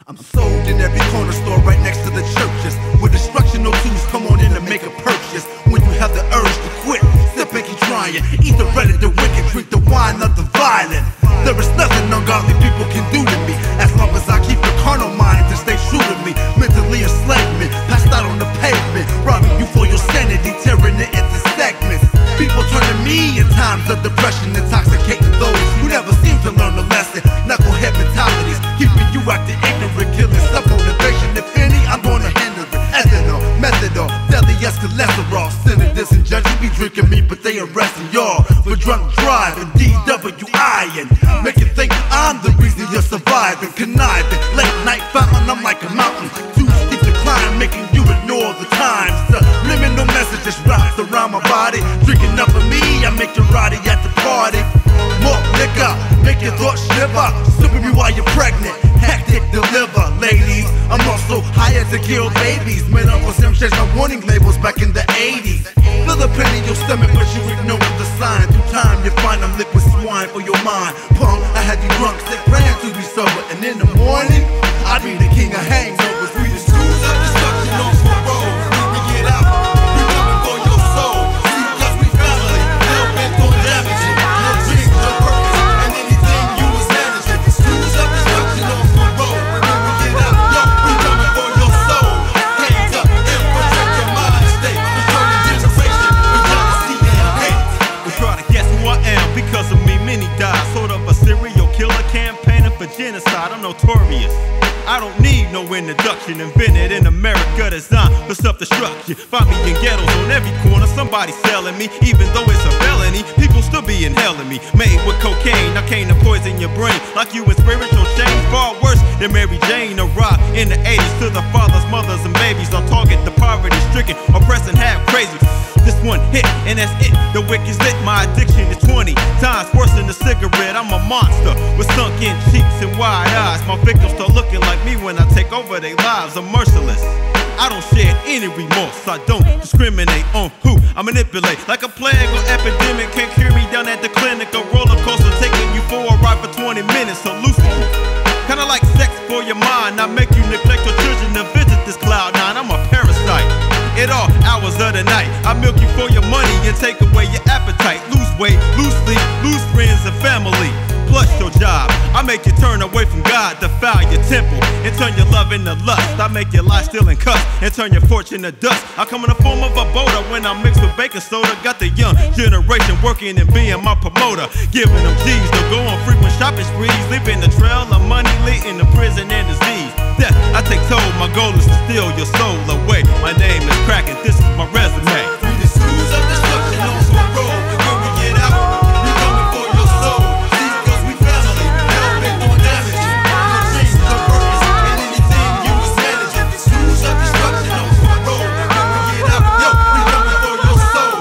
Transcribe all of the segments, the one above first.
I'm sold in every corner store right next to the churches, where destructional tools come on in to make a purchase. When you have the urge to quit, step and keep trying. Eat the bread of the wicked, drink the wine of the violent. There is nothing ungodly people can do to me, as long as I keep the carnal mind to stay true to me. Mentally enslavement, passed out on the pavement, robbing you for your sanity, tearing it into segments. People turn to me in times of depression, intoxicating those who never seem to learn the lesson. Knucklehead mentalities, keeping you acting ignorant, killing self-motivation. If any, I'm gonna hinder it. Ethanol, methadol, deadly as cholesterol. Senators and judges be drinking me, but they arresting y'all for drunk driving, DWI-ing, making think I'm the reason you're surviving. Conniving, late night fountain, I'm like a mountain, too steep to climb, making you ignore the times. Subliminal messages wrapped around my body. Drinking up of me, I make you rowdy at the party. More liquor, make your thoughts shiver. Sipping me while you're pregnant, hectic deliver. Ladies, I'm also hired to kill babies. Made up for some changed my warning labels back in the 80s. Feel the pain in your stomach, but you ignore the sign. Through time, you find I'm liquid swine for your mind. Punk, I had you drunk, sick, praying to be sober. And in the morning, I be the king of hangovers. We the schools of destruction on parole. When we get out, we coming for your soul. See, cause we family, hell bent on damaging. No dreams, no purpose, and anything you was managing. The schools of destruction on parole. When we get out, yo, we coming for your soul. Hands up and protect your mind state. Returning generation with jealousy and hate. They try to guess who I am, because of me many die. Sort of a serial killer campaigning for genocide. I'm notorious, I don't need no introduction. Invented in America, designed for self-destruction. Find me in ghettos on every corner, somebody selling me. Even though it's a felony, people still be inhaling me. Made with cocaine, I came to poison your brain. Like you in spiritual chains, far worse than Mary Jane. A rock in the 80s to the fathers, mothers, and babies. On target, the poverty-stricken, oppressing half crazy. This one hit, and that's it. The wicked's lit, my addiction is 20 times worse than a cigarette. I'm a monster with sunken cheeks and wide eyes. My victims start looking like me when I take over their lives. I'm merciless, I don't shed any remorse. I don't discriminate on who I manipulate. Like a plague or epidemic, can't cure me down at the clinic. A roller coaster taking you for a ride for 20 minutes. Hallucinate, kinda like sex for your mind. I make you neglect your children to visit this cloud nine. I'm a parasite at all hours of the night. I milk you for your money and take away your appetite. Lose weight, lose sleep, lose friends and family. Plus your job, I make you turn away from God, defile your temple, and turn your love into lust. I make your life steal and cuss, and turn your fortune to dust. I come in the form of a boulder when I mix with baking soda. Got the young generation working and being my promoter, giving them G's to go on frequent shopping sprees, leaving the trail of money leading to prison and disease. Death, I take toll, my goal is to steal your soul away. My name is Kraken, this is my resume. We the schools of destruction on parole. When we get out, we coming for your soul. See, cause we family, hell bent on damaging. No dreams, no purpose, and anything you was managing. The schools of destruction on parole. When we get out, yo, we coming for your soul.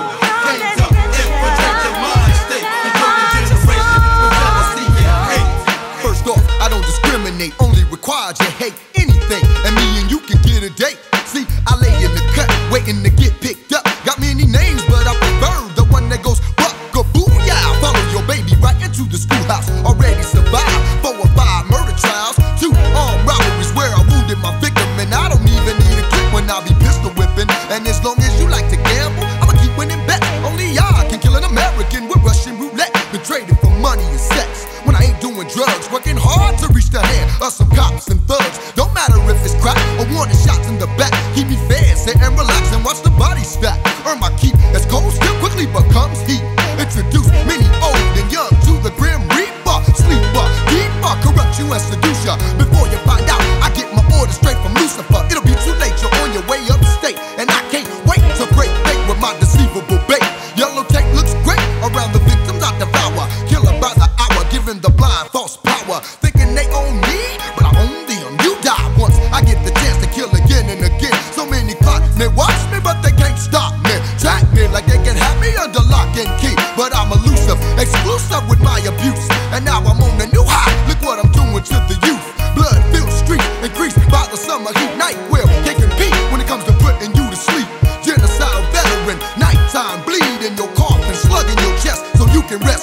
Hands up and protect your mind state. Returning generation with jealousy and hate. First off, I don't discriminate, only require you hate anything, and me and you can get a date. See, I lay in the cut, waiting to get picked up. Got many names, but I prefer the one that goes buck-a-boo-yah. Follow your baby right into the schoolhouse. Already survived 4 or 5 murder trials, 2 armed robberies where I wounded my victim, and I don't even need a clip when I be pistol whipping. And as long as you like to gamble, I'ma keep winning bets. Only I can kill an American with Russian roulette. Been trading for money and sex when I ain't doing drugs, working hard to reach the hand of some cops and thugs. Don't matter if it's crack or wanting shots in the back. Keep me fed, sit and relax and watch the body stack. Earn my keep as cold still quickly becomes heat. Introduce many old and young to the grim reaper. Sleeper, deeper, corrupt you and seduce ya. Before you find out, I get my orders straight from Lucifer. It'll be too late, you're on your way upstate, and I can't wait to break bait with my deceivable bait. Yellow tape looks great around the victims I devour. Killer by the hour, giving the blind false power. Thinking they own me, but I own them. You die once, I get the chance to kill again and again. So many clock may watch me, but they can't stop me. Track me like they can have me under lock and key. But I'm elusive, exclusive with my abuse. And now I'm on a new high, look what I'm doing to the youth. Blood-filled streets, increased by the summer heat. Night will can't compete when it comes to putting you to sleep. Genocidal veteran, nighttime bleed in your coffin, slug in your chest so you can rest.